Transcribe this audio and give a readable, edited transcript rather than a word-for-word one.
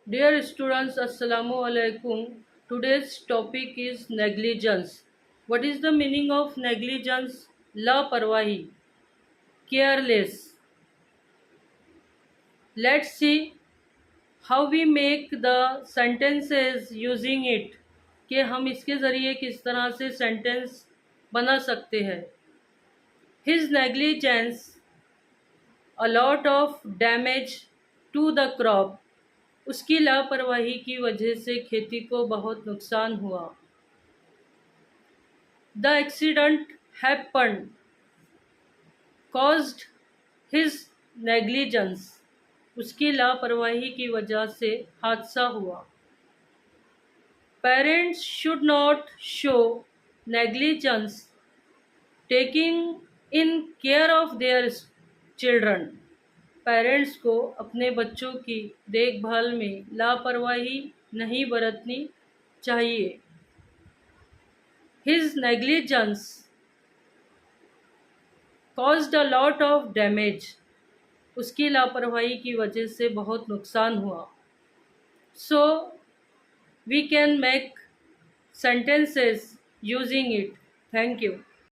Dear students, Assalamu alaikum. Today's topic is negligence. What is the meaning of negligence? Laparwahi, careless. Let's see how we make the sentences using it. कि हम इसके ज़रिए किस तरह से sentence बना सकते हैं. His negligence a lot of damage to the crop. उसकी लापरवाही की वजह से खेती को बहुत नुकसान हुआ. The accident happened caused his negligence. उसकी लापरवाही की वजह से हादसा हुआ. Parents should not show negligence taking in care of their children. Parents को अपने बच्चों की देखभाल में लापरवाही नहीं बरतनी चाहिए. His negligence caused a lot of damage. उसकी लापरवाही की वजह से बहुत नुकसान हुआ. So we can make sentences using it. Thank you.